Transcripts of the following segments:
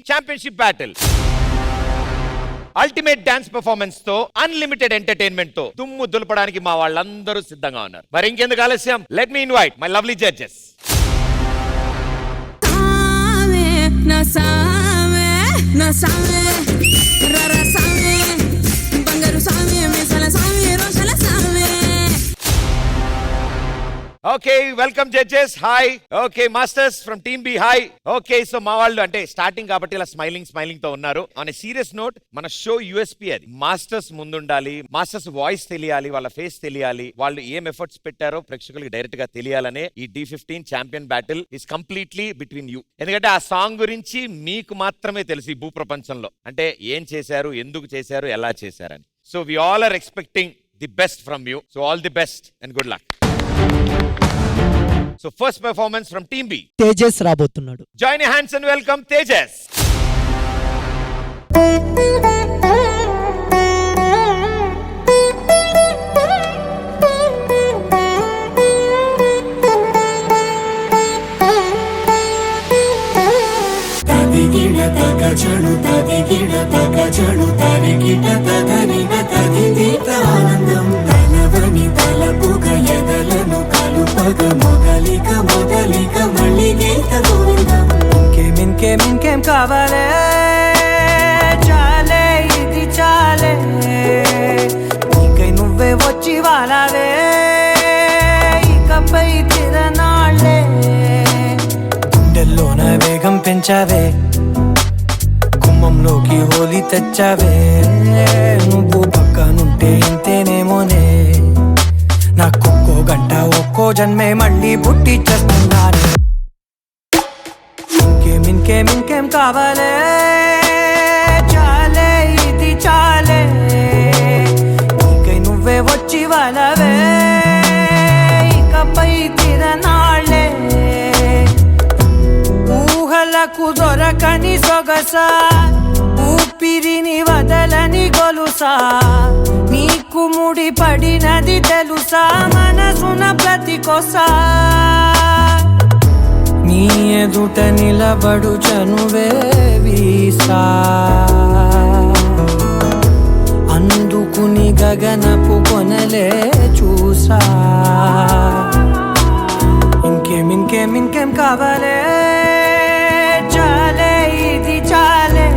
Championship battle. Ultimate dance performance తో, unlimited entertainment తో దుమ్ము దులపడానికి మా వాళ్ళందరూ సిద్ధంగా ఉన్నారు. మరి ఇంకెందుకు ఆలస్యం, let me invite my lovely judges. Okay, welcome judges. Hi. Okay, masters from team B. Hi. Okay, so మా వాళ్ళు అంటే స్టార్టింగ్ కాబట్టి ఇలా స్మైలింగ్ తో ఉన్నారు. ఆన్ సీరియస్ నోట్, మన షో యూఎస్పీ అది. మాస్టర్స్ ముందుండాలి, మాస్టర్స్ వాయిస్ తెలియాలి, వాళ్ళ ఫేస్ తెలియాలి, వాళ్ళు ఏం ఎఫర్ట్స్ పెట్టారో ప్రేక్షకులకు డైరెక్ట్ గా తెలియాలనే ఈ D15 champion battle is completely between you. ఎందుకంటే ఆ సాంగ్ గురించి మీకు మాత్రమే తెలుసు ఈ భూ ప్రపంచంలో. అంటే ఏం చేశారు, ఎందుకు చేశారు, ఎలా చేశారని. So we all are expecting the best from you. So all the best and good luck. So first performance from Team B. Tejas రాబోతున్నాడు. Join your hands and welcome Tejas. తదిగిడ తగచడు తదిగిడ తగచడు తరిగిట తదరిన తదిదీత ఆనందం తలవని తలపుగ ఎదలను కలుపగ మొదలిక మొదలిక మళ్ళీ గీత గోవిందం. ఇంకేం కావాలే, చాలే ఇది చాలే, నీకై నువ్వే వచ్చి వాలావే, ఇకపై తిరనాళ్ళే, గుండెల్లోన వేగం పెంచావే, గుమ్మంలోకి హోలీ తెచ్చావే, నువ్వు పక్కనుంటే ఇంతేనేమోనే, నాకొక్కో గంట ఒక్కో జన్మే మళ్ళీ పుట్టి చేస్తున్నాను. ఇంకేం కావాలే, చాలే ఇది చాలే, నీకై నువ్వే వచ్చి వాళ్ళవే, ఇకపై తిరనాళ్ళే, ఊహలకు దొరకని సొగసా, ఊపిరిని వదలని గొలుసా, నీకు ముడి పడినది తెలుసా, మనసున ప్రతి కొసా, నీ ఎదుట నిలబడు చనువే వీసా, అందుకుని గగనపు కొనలే చూసా. ఇంకేం కావాలే, చాలే ఇది చాలే.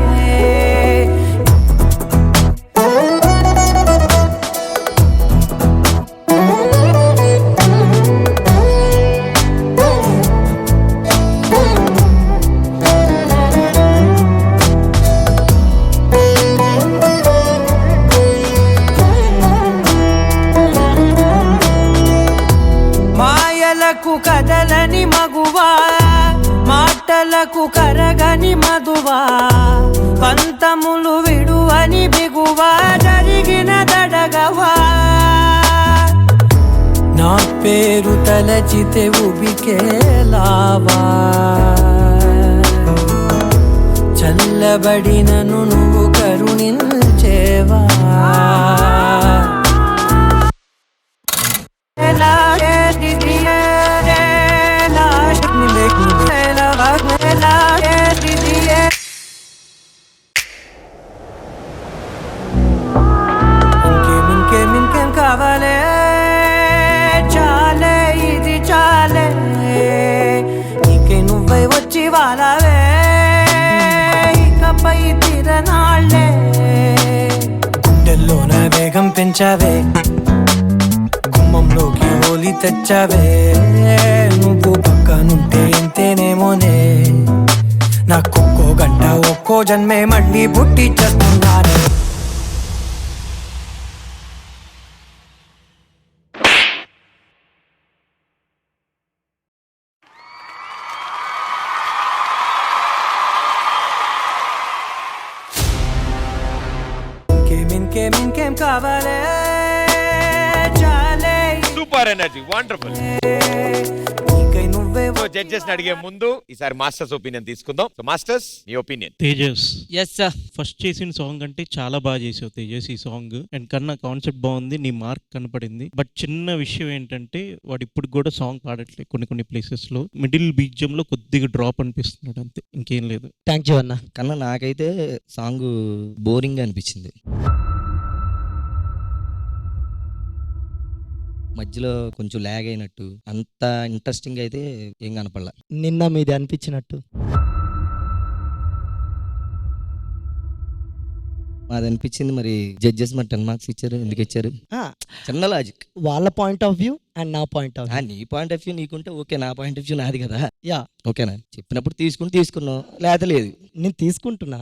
కదలని మగువా, మాటలకు కరగని మధువా, పంతములు విడువని బిగువా, జరిగిన దడగవా, నా పేరు తలచితే ఉబికేలావా, చల్లబడినను నువ్వు కరుణించేవా, ఇంకేం కావాలే, చాలే ఇది చాలే, నీకై నువ్వై వచ్చి వాలావే, ఇకపై తిరనాళ్ళే, గుండెల్లోన వేగం పెంచావే, గుమ్మంలోకి హోలీ తెచ్చావే, నువ్వు పక్కనుంటే ఇంతేనేమోనే, నాకొక్కో గంట ఒక్కో జన్మే మళ్ళీ పుట్టి చేస్తున్నాను. ఇంకేం కావాలే, చాలే సూపర్ ఎనర్జీ, వండర్ఫుల్. నీకై నువ్వే జడ్జెస్ అడిగే ముందు ఈసారి మాస్టర్స్ ఒపీనియన్ తీసుకుందాం. సో మాస్టర్స్, మీ opinion. Tejas yes sir. First చేసిన సాంగ్ అంటే చాలా బాగా చేసావు తేజస్ ఈ సాంగ్. అండ్ కన్నా కాన్సెప్ట్ బాగుంది, నీ మార్క్ కనపడింది. బట్ చిన్న విషయం ఏంటంటే వాడు ఇప్పుడు కూడా సాంగ్ పాడట్లేదు కొన్ని ప్లేసెస్ లో. మిడిల్ బీజం లో కొద్దిగా డ్రాప్ అనిపిస్తున్నాడు అంతే, ఇంకేం లేదు. థ్యాంక్ యూ అన్న. కన్నా నాకైతే సాంగ్ బోరింగ్ అనిపించింది. మధ్యలో కొంచెం ల్యాగ్ అయినట్టు, అంత ఇంట్రెస్టింగ్ అయితే ఏం కనపడలా. నిన్న మీది అనిపించినట్టు. అది అనిపించింది. మరి జడ్జెస్ మరి 10 మార్క్స్ ఇచ్చారు, ఎందుకు ఇచ్చారు? ఆ, చిన్న లాజిక్. వాళ్ళ పాయింట్ ఆఫ్ వ్యూ అండ్ నా పాయింట్ ఆఫ్ వ్యూ. నీ పాయింట్ ఆఫ్ వ్యూ నీకుంటే ఓకే, నా పాయింట్ ఆఫ్ వ్యూ నాది కదా. యా, ఓకేనా? చెప్పినప్పుడు తీసుకున్నావు, లేదా లేదు. నేను తీసుకుంటున్నా.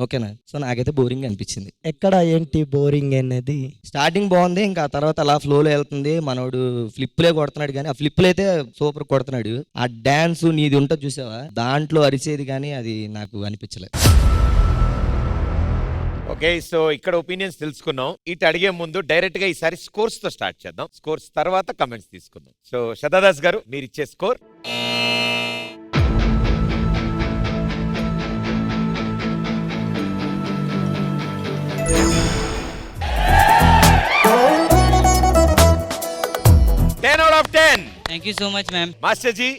ఓకేనా? సో నాకైతే బోరింగ్ అనిపించింది. ఎక్కడ ఏంటి బోరింగ్ అనేది? స్టార్టింగ్ బాగుంది, ఇంకా ఆ తర్వాత అలా ఫ్లోలో వెళ్తుంది. మనోడు ఫ్లిప్లే కొడుతున్నాడు, కానీ ఆ ఫ్లిప్లు అయితే సూపర్ కొడుతున్నాడు. ఆ డాన్స్ నీది ఉంటుంది చూసావా, దాంట్లో అరిచేది కానీ అది నాకు అనిపించలేదు. ఓకే, సో ఇక్కడ ఒపీనియన్స్ తెలుసుకున్నాం. ఇటు అడిగే ముందు డైరెక్ట్ గా ఈసారి స్కోర్స్ తో స్టార్ట్ చేద్దాం. స్కోర్స్ తర్వాత కమెంట్స్ తీసుకుందాం. సో శతదాస్ గారు, మీరు ఇచ్చే score? out of 10. Thank you so much, ma'am. Master Ji.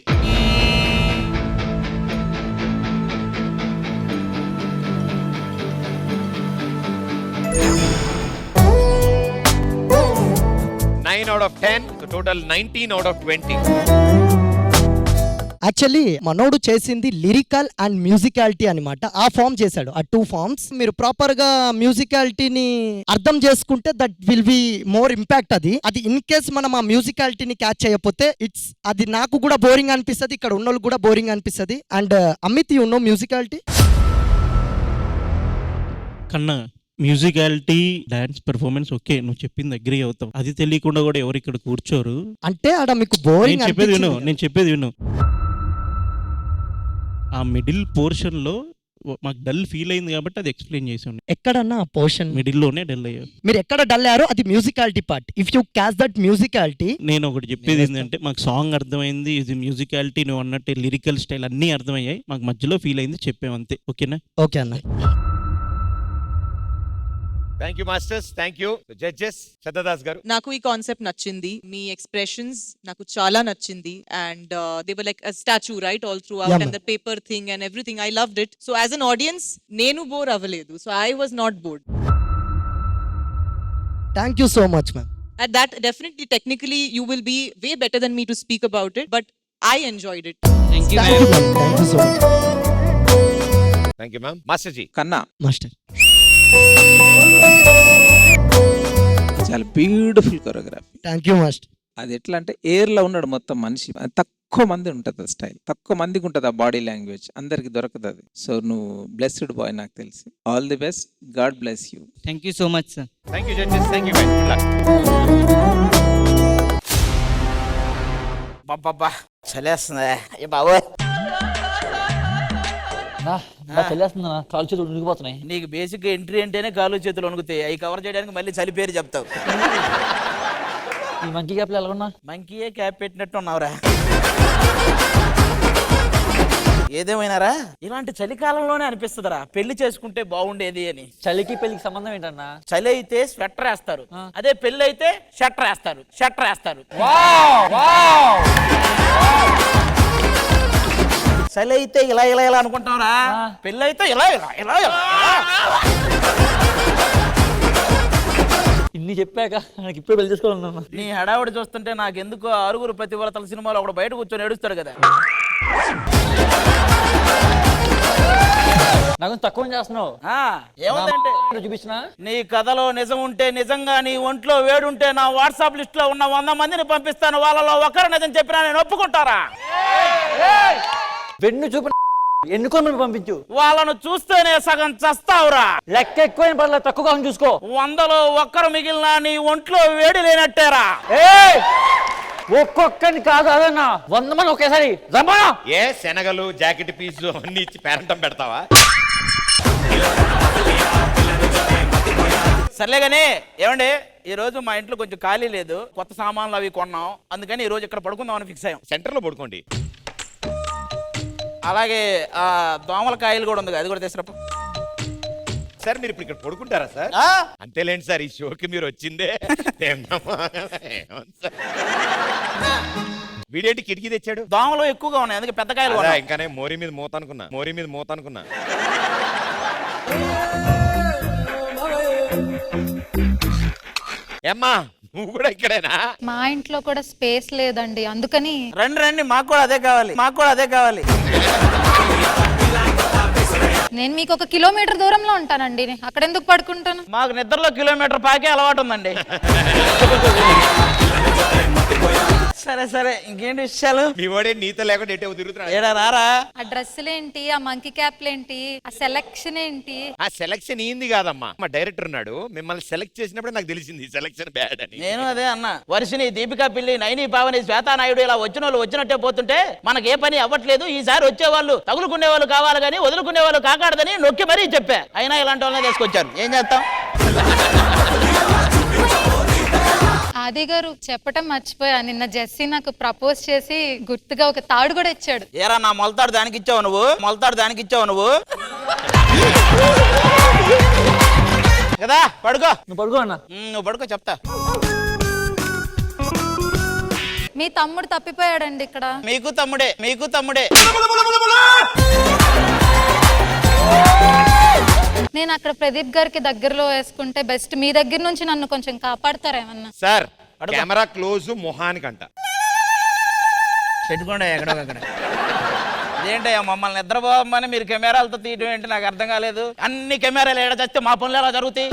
Out of 10, so total 19 out of 20. Actually మనోడు చేసింది లిరికల్ అండ్ మ్యూజికాలిటీ అన్నమాట. ఆ ఫామ్ చేశాడు, ఆ 2 ఫార్మ్స్. మీరు ప్రాపర్ గా మ్యూజికాలిటీని అర్థం చేసుకుంటే that will be more impact. అది ఇన్ కేస్ మనం ఆ మ్యూజికాలిటీని క్యాచ్ చేయకపోతే అది నాకు కూడా బోరింగ్ అనిపిస్తుంది, ఇక్కడ ఉన్నోళ్ళు కూడా బోరింగ్ అనిపిస్తుంది. And Amit, you know musicality? కన్నా మ్యూజికాలిటీ, డాన్స్ పెర్ఫార్మెన్స్ ఓకే, నువ్వు చెప్పింది అగ్రీ అవుతావు. అది తెలియకుండా కూడా ఎవరు ఇక్కడ కూర్చోరు. అంటే ఆడ మీకు బోరింగ్ నేను చెప్పేది విను. ఆ మిడిల్ పోర్షన్ లో మాకు డల్ ఫీల్ అయింది కాబట్టి అది ఎక్స్ప్లెయిన్ చేసి ఉండే. ఎక్కడన్నా ఆ పోర్షన్ మిడిల్ లోనే డల్ అయ్యారు. మీరు ఎక్కడ డల్ అయ్యారో అది musicality part. If you catch that musicality. నేను ఒకటి చెప్పేది ఏంటంటే, మాకు సాంగ్ అర్థమైంది, ఇది మ్యూజికాలిటీ, నువ్వు అన్నట్టు లిరికల్ స్టైల్ అన్ని అర్థమయ్యాయి. మాకు మధ్యలో ఫీల్ అయింది, చెప్పామంతే. ఓకేనా? ఓకే అన్న. Thank you masters, thank you judges. Shatadas గారు, నాకు ఈ కాన్సెప్ట్ నచ్చింది, మీ ఎక్స్ప్రెషన్స్ నాకు చాలా నచ్చింది. And they were like a statue right all through out, and the paper thing and everything, I loved it. So as an audience నేను bore అవ్వలేదు. So I was not board. Thank you so much ma'am. At that, definitely technically you will be way better than me to speak about it, but I enjoyed it. Thank you, thank you ma'am. Ma'am, thank you so much. Thank you ma'am. Master ji. Kanna master చాలా beautiful choreography. Thank you master. అది ఎట్లా అంటే air లో ఉన్నాడు మొత్తం మనిషి. అది తక్కువ మంది ఉంటుంది ఆ స్టైల్, తక్కువ మందికి ఉంటుంది ఆ బాడీ లాంగ్వేజ్, అందరికి దొరకదు అది. సో నువ్వు బ్లెస్డ్ బాయ్ నాకు తెలిసి. All the best, God bless you. Thank you so much, sir. Thank you judges, thank you guys. Good luck. బాబా చలేస్తుందా ఏ బాబోయ్, చల్లేస్తుందా? కాలు చేతులు ఉడికిపోతున్నాయి. నీకు బేసిక్ ఎంట్రీ అంటేనే కాలు చేతులు వణుకుతాయి. అవి కవర్ చేయడానికి మళ్ళీ చలి పేరు చెప్తావు. ఈ మంకీ క్యాప్లు ఎలా ఉన్నా? మంకీయే క్యాప్ పెట్టినట్టు ఉన్నావురా. ఏదేమైనారా ఇలాంటి చలికాలంలోనే అనిపిస్తుందిరా పెళ్లి చేసుకుంటే బాగుండేది అని. చలికి పెళ్లికి సంబంధం ఏంటన్నా? చలి అయితే స్వెటర్ వేస్తారు, అదే పెళ్లి అయితే షట్టర్ వేస్తారు. షట్టర్ వేస్తారు. చలి అయితే ఇలా ఇలా ఇలా అనుకుంటావురా, పెళ్లి అయితే ఇలా ఇలా ఇలా ఇలా. ఇన్ని చెప్పాక నాకు ఇప్పుడు పెళ్లి చేసుకోవాలన్నా. నీ హడావుడి చూస్తుంటే నాకెందుకు ఆరుగురు ప్రతిభలతల సినిమాలో ఒకడు బయట కూర్చొని ఏడుస్తాడు కదా. నాకు తక్కువ చేస్తున్నావు. ఏముందంటే చూపించిన నీ కథలో నిజం ఉంటే, నిజంగా నీ ఒంట్లో వేడుంటే నా వాట్సాప్ లిస్ట్ లో ఉన్న 100 మందిని పంపిస్తాను. వాళ్ళలో ఒకరు నిజం చెప్పినా నేను ఒప్పుకుంటారా? వెన్ను చూపి ఎన్నుకొని పంపించు. వాళ్ళను చూస్తేనే సగం చస్తావురా. లెక్క ఎక్కువైన పర్లేదు, తక్కువ చూసుకో. 100లో ఒక్కరు మిగిలిన నీ ఒంట్లో వేడి లేనట్టేరా. ఒక్కొక్కరిని కాదు అదన్నా, 100 మంది ఒకేసారి రమ్మా. ఏ శనగలు, జాకెట్ పీసులు అన్ని ఇచ్చి పేరంటం పెడతావా? సర్లేగానే ఏమండి, ఈ రోజు మా ఇంట్లో కొంచెం ఖాళీ లేదు, కొత్త సామాన్లు అవి కొన్నాం. అందుకని ఈ రోజు ఇక్కడ పడుకుందామని ఫిక్స్ అయ్యాం. సెంటర్ లో పడుకోండి. అలాగే ఆ దోమల కాయలు కూడా ఉంది, అది కూడా తీసుకురా. సార్ మీరు ఇప్పుడు ఇక్కడ పడుకుంటారా సార్? అంతేలేండి సార్, ఈ షోకి మీరు వచ్చిందే. వీడేంటి కిటికీ తెచ్చాడు? దోమలు ఎక్కువగా ఉన్నాయి, అందుకే పెద్ద కాయలు కొన్నా. ఇంకానే మోరీ మీద మూత అనుకున్నా. ఏమ్మా నువ్వు కూడా ఇక్కడేనా? మా ఇంట్లో కూడా స్పేస్ లేదండి, అందుకని రండి మాకు కూడా అదే కావాలి. నేను మీకు 1 కిలోమీటర్ దూరంలో ఉంటానండి, అక్కడ ఎందుకు పడుకుంటాను? మాకు నిద్రలో కిలోమీటర్ పాకే అలవాటు ఉందండి. సరే ఇంకేంటి విషయాలు? మీ వాడే నీతో లేకుండా ఎటే తిరుగుతున్నాడు. ఏడా రారా? ఆ డ్రెస్సులేంటి, ఆ మంకీ క్యాప్లేంటి, ఆ సెలక్షన్ ఏంటి? ఆ సెలక్షన్ ఏంది కాదమ్మా, మా డైరెక్టర్ ఉన్నాడు, మిమ్మల్ని సెలెక్ట్ చేసినప్పుడు నాకు తెలిసింది సెలక్షన్ బ్యాడ్ అని. నేను అదే అన్నా. వర్షిని, దీపికా పిల్లి, నైని పావని, శ్వేతా నాయుడు ఇలా వచ్చిన వాళ్ళు వచ్చినట్టే పోతుంటే మనకి ఏ పని అవ్వట్లేదు. ఈసారి వచ్చేవాళ్ళు తగులుకునే వాళ్ళు కావాలి కానీ వదులుకునే వాళ్ళు కాకూడదని నొక్కి మరీ చెప్పా. అయినా ఇలాంటి వాళ్ళనే తీసుకొచ్చారు, ఏం చేస్తాం? ఆది గారు చెప్పటం మర్చిపోయా, నిన్న జెస్సీ నాకు ప్రపోజ్ చేసి గుర్తుగా ఒక తాడు కూడా ఇచ్చాడు. ఏరా నా మొలతాడు దానికి ఇచ్చావు నువ్వు కదా? పడుకో. నువ్వు పడుకో అన్న. నువ్వు పడుకో చెప్తా. మీ తమ్ముడు తప్పిపోయాడండి ఇక్కడ. మీకు తమ్ముడే. నేను అక్కడ ప్రదీప్ గారికి దగ్గరలో వేసుకుంటే బెస్ట్. మీ దగ్గర నుంచి నన్ను కొంచెం కాపాడతారేమన్నా? సార్ కెమెరా క్లోజ్ మొహానికంట పెట్టుకోండి ఎక్కడొక్కడ. ఏంటయ్యా మమ్మల్ని నిద్రపోమని మీరు కెమెరాలతో తీయడం ఏంటి నాకు అర్థం కాలేదు. అన్ని కెమెరాలు ఏడ చేస్తే మా పనులు ఎలా జరుగుతాయి?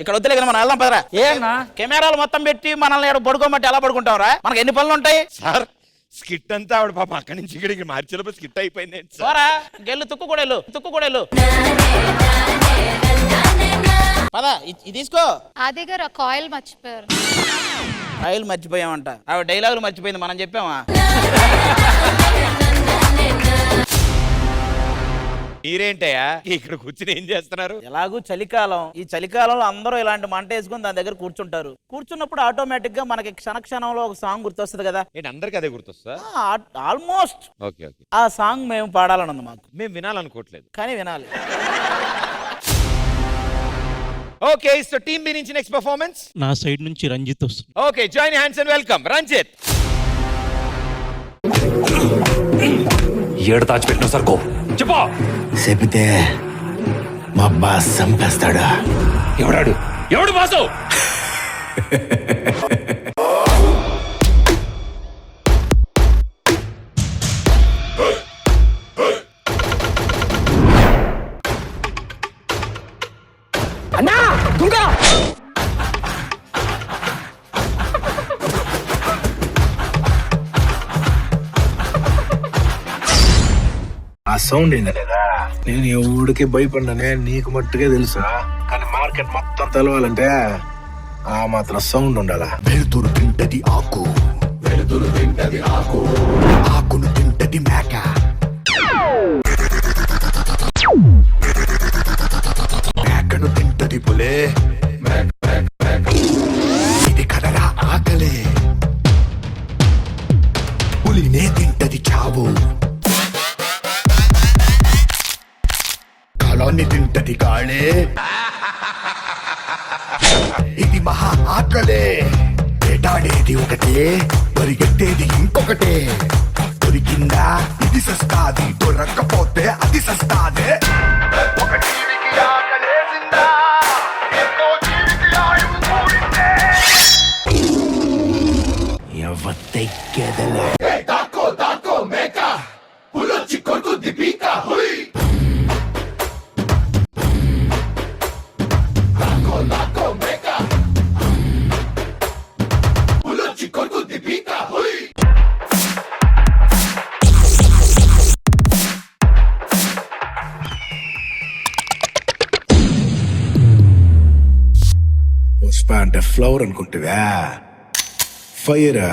ఇక్కడ వద్దులే కదా, మనం వెళ్దాం పదరా. ఏనా కెమెరాలు మొత్తం పెట్టి మనల్ని ఏడ పడుకోమంటే ఎలా పడుకుంటాం రా? మనకి ఎన్ని పనులు ఉంటాయి? సార్ స్కిట్ అంతా ఆవిడ పాప అక్కడి నుంచి ఇక్కడికి మార్చిలో స్కిట్ అయిపోయింది. పోరా గెల్లు, తుక్కు కూడా వెళ్ళు. పద ఇది తీసుకో. ఆది గారు ఆ కాయిల్ మర్చిపోయారు. ఆయిల్ మర్చిపోయామంట. ఆవిడ డైలాగులు మర్చిపోయింది, మనం చెప్పామా? మీరేంటయ్యా ఇక్కడ కూర్చుని ఏం చేస్తున్నారు? ఎలాగూ చలికాలం, ఈ చలికాలంలో అందరూ ఇలాంటి మంట వేసుకుని దాని దగ్గర కూర్చుంటారు. కూర్చున్నప్పుడు ఆటోమేటిక్ గా మనకి క్షణంలో ఒక సాంగ్ గుర్తొస్తుంది కదా. ఏంటి అందరికి అదే గుర్తొస్తా? ఆల్మోస్ట్ ఓకే ఆ సాంగ్ మేము పాడాలని ఉంది మాకు. మేము వినాలనుకోవట్లేదు కానీ వినాలి. ఓకే సో టీమ్ బి నుంచి నెక్స్ట్ పర్ఫార్మెన్స్ నా సైడ్ నుంచి రంజిత్ వస్తుంది. Okay join hands and welcome Ranjith. ఏడు దాచిపెట్టిన సరుకో చెప్పా చెబితే మా బాస్ చంపేస్తాడా? ఎవడు బాసు? అన్నా దుంగ ఆ సౌండ్ ఏందా లేదా? నేను ఎవడికి భయపడినానే, నీకు మట్టుకే తెలుసా. కానీ మార్కెట్ మొత్తం తెలవాలంటే ఆ మాత్రం సౌండ్ ఉండాలా. వెలుతురు తింటది ఆకు, ఆకును తింటది మేక, మేకను తింటది పులే, ఇది కదరా ఆకలే, పులినే తింటది చావు, కాలాన్ని తింటది కాళే, ఇది మహా ఆకలే. వేటాడేది ఒకటే, పరిగెత్తేది ఇంకొకటే. దొరికిందా ఇది సస్తాది, దొరక్కపోతే అది సస్తాదే. ఒక జీవికి ఆకలేసిందా, ఇంకో జీవికి ఆయువు కూడిందే. ఎవత్తెక్కెదలే తాకో మేక, పులొచ్చి కొరుకుద్ది పీక. హుయ్ పుష్ప అంటే ఫ్లవర్ అనుకుంటువా? ఫైరా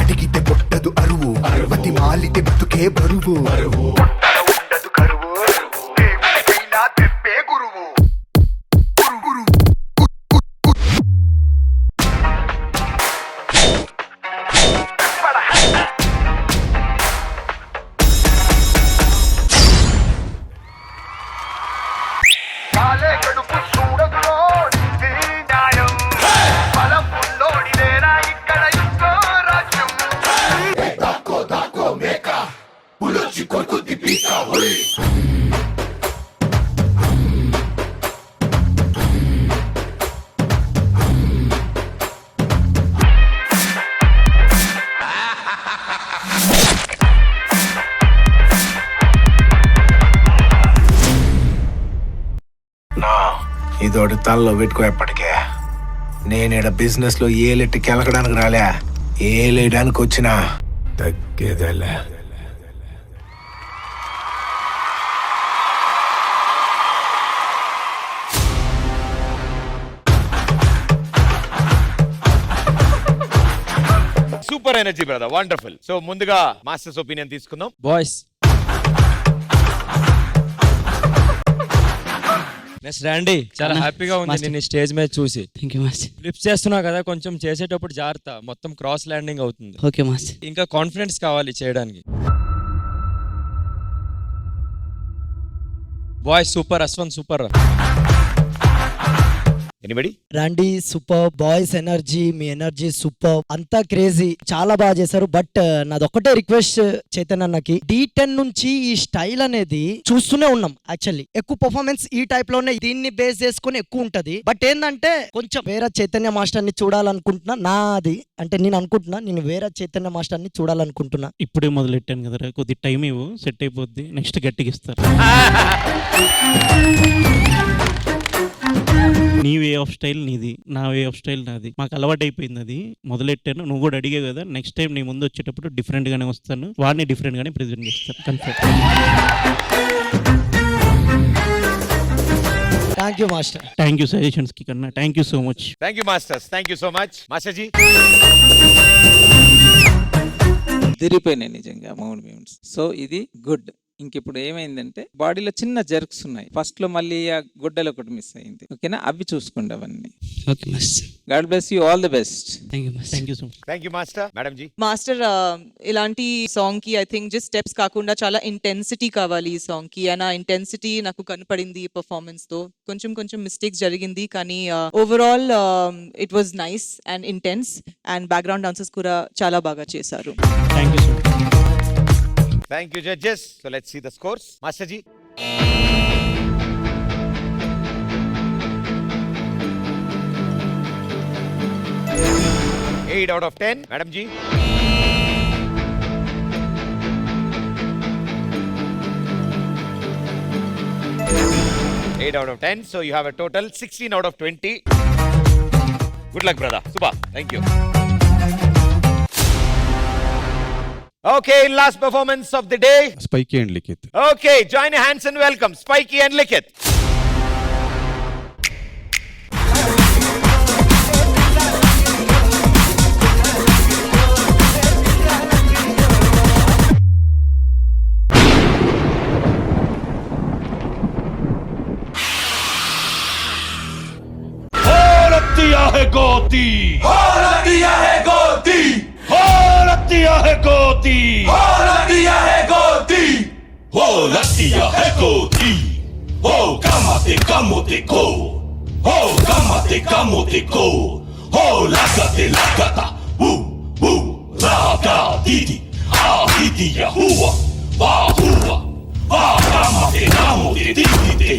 అడిగితే పుట్టదు అరువు, అతి మాలితే బతుకే బరువు. ఉండదు తలలో పెట్టుకో ఎప్పటికే. నేనేడ బిజినెస్ లో ఏలెట్టి కెలకడానికి రాలే, ఏలేయడానికి వచ్చినా తగ్గేదేలే. Super energy brother, wonderful. So ముందుగా మాస్టర్స్ ఒపీనియన్ తీసుకుందాం. బాయ్స్ మిస్ రండి, చాలా హ్యాపీగా ఉంది నేను స్టేజ్ మీద చూసి. Thank you master. ఫ్లిప్స్ చేస్తున్నావు కదా, కొంచెం చేసేటప్పుడు జాగ్రత్త, మొత్తం క్రాస్ ల్యాండింగ్ అవుతుంది. Okay master. ఇంకా కాన్ఫిడెన్స్ కావాలి చేయడానికి. Boys super, Ashwanth super. Anybody? రండి సూపర్, బాయ్స్ ఎనర్జీ, మీ ఎనర్జీ సూపర్, అంతా క్రేజీ, చాలా బాగా చేశారు. బట్ నాదొక్కటే రిక్వెస్ట్ చైతన్య అన్నకి, D10 నుంచి ఈ స్టైల్ అనేది చూస్తూనే ఉన్నాం. యాక్చువల్లీ ఎక్కువ పర్ఫార్మెన్స్ ఈ టైప్ లోనే దీన్ని బేస్ చేసుకుని ఎక్కువ ఉంటది. బట్ ఏంటంటే కొంచెం వేరే చైతన్య మాస్టర్ ని చూడాలనుకుంటున్నా. నాది అంటే నేను అనుకుంటున్నా, నేను వేరే చైతన్య మాస్టర్ ని చూడాలనుకుంటున్నా. ఇప్పుడే మొదలెట్టాను కదరా, కొద్ది టైం ఇవ్వు, సెట్ అయిపోద్ది, నెక్స్ట్ గట్టిగా ఇస్తారు. నీ వే ఆఫ్ స్టైల్ నీది, నా వే ఆఫ్ స్టైల్ నాది, మాకు అలవాటు అయిపోయింది. అది మొదలెట్టాను, నువ్వు కూడా అడిగావు కదా. నెక్స్ట్ టైం నీ ముందు వచ్చేటప్పుడు డిఫరెంట్ గానే వస్తాను, వాడిని డిఫరెంట్ గానే ప్రెజెంట్ చేస్తాను, confirm. Thank you master. Thank you suggestions కి Kanna, thank you so much. Thank you masters, thank you so much. Master ji తిరిగిపోయినాయి నిజంగా మౌంట్ మూమెంట్స్. సో ఇది గుడ్. ఇంక ఇప్పుడు ఏమైందంటే బాడీలో చిన్న జర్క్స్ ఉన్నాయి. ఫస్ట్ లో మళ్ళీ ఆ గుడ్డలు ఒకటి మిస్ అయింది. ఓకేనా, అవి చూసుకోండి అవన్నీ. Okay master. God bless you, all the best. Thank you master. Thank you so much. Thank you master. Madam ji? Master ఇలాంటి సాంగ్ కి ఐ థింక్ జస్ట్ స్టెప్స్ కాకుండా చాలా ఇంటెన్సిటీ కావాలి ఈ సాంగ్ కి. అండ్ ఆ ఇంటెన్సిటీ నాకు కనపడింది ఈ పర్ఫార్మెన్స్ తో. కొంచెం మిస్టేక్స్ జరిగింది, కానీ overall it was nice and intense. And background dances కూడా చాలా బాగా చేశారు. Thank you so much. Thank you judges. So let's see the scores. Master ji? Eight out of 10. Madam ji? Eight out of 10. So you have a total 16 out of 20. Good luck brother. Subha. Thank you. Okay, last performance of the day. Spiky and Likith. Okay, join your hands and welcome Spiky and Likith. दिया है गोती, दिया है गोती, दिया है गोती, दिया है गोती, दिया है गोती, कामते कामते को, कामते कामते को, लागते लागता, रागा दीदी, दीदी या हुआ, कामते कामते दीदी,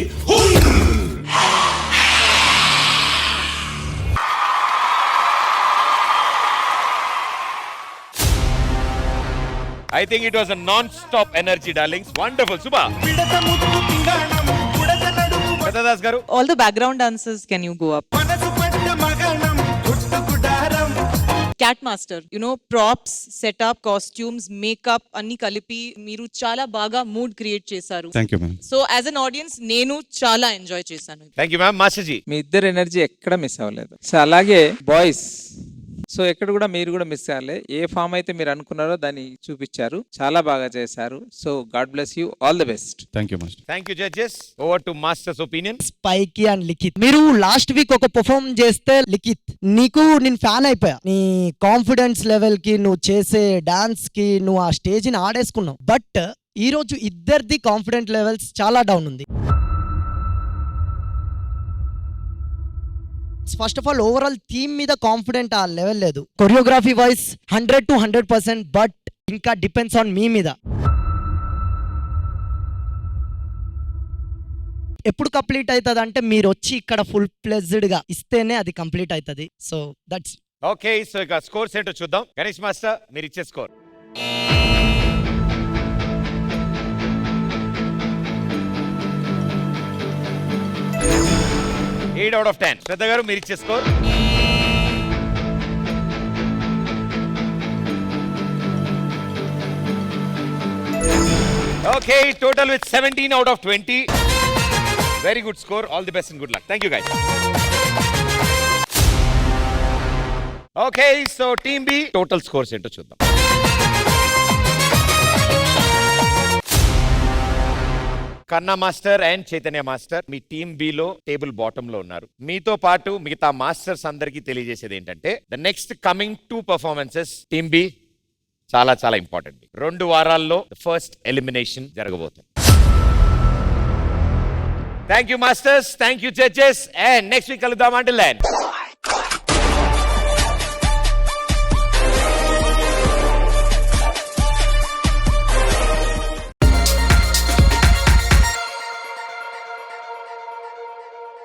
I think it was a non-stop energy, darlings. Wonderful, Subha. Kadadas garu. All the background dancers, can you go up? Cat Master, you know, props, setup, costumes, makeup, anni kalipi, మీరు చాలా బాగా మూడ్ క్రియేట్ చేశారు. Thank you, ma'am. So as an audience నేను చాలా enjoy చేశాను. Thank you, ma'am. Master ji? మీ ఇద్దరు energy ఎక్కడ miss అవ్వలేదు. సో అలాగే బాయ్స్, సో ఎక్కడ కూడా మీరు కూడా మిస్ అవ్వలే. ఏ ఫామ్ అయితే మీరు అనుకున్నారో దాన్ని చూపించారు, చాలా బాగా చేశారు. So God bless you, all the best. Thank you, Master. Thank you, judges. Over to Master's opinion. Spiky and Likhith, మీరు లాస్ట్ వీక్ ఒక పర్ఫార్మ్ చేస్తే లిఖిత్, నీకు నేను ఫ్యాన్ అయిపోయా. నీ కాన్ఫిడెన్స్ లెవెల్ కి, నువ్వు చేసే డాన్స్ కి, నువ్వు ఆ స్టేజ్ ని ఆడేసుకున్నావు. బట్ ఈ రోజు ఇద్దరిది కాన్ఫిడెంట్ లెవెల్స్ చాలా డౌన్ ఉంది. First of all overall theme మీద కాన్ఫిడెంట్ ఆ లెవెల్ లేదు. కొరియోగ్రఫీ వైజ్ 100 to 100%, బట్ ఇంకా డిపెండ్స్ ఆన్ మీ మీద. ఎప్పుడు కంప్లీట్ అవుతుంది అంటే మీరు వచ్చి ఇక్కడ ఫుల్ ప్లెజ్డ్ గా ఇస్తేనే అది కంప్లీట్ అవుతుంది. సో దట్స్ Okay, so ఇక స్కోర్స్ ఏంటో చూద్దాం. గణేష్ మాస్టర్, మీరు ఇచ్చే స్కోర్. 8 out of 10. శ్రద్ధ గారు మీరు ఇచ్చే score? Okay, total with 17 out of 20. Very good score. All the best and good luck. Thank you guys. Okay, so Team B total scores ఏంటో చూద్దాం. Kanna master and Chaitanya master మీ team B లో table bottom లో ఉన్నారు. మీతో పాటు మిగతా masters అందరికీ తెలియజేసేది ఏంటంటే the next coming 2 performances team B చాలా చాలా ఇంపార్టెంట్. 2 వారాల్లో ఫస్ట్ ఎలిమినేషన్ జరగబోతుంది. Thank you masters, thank you judges, and next week కలుద్దాం. Until then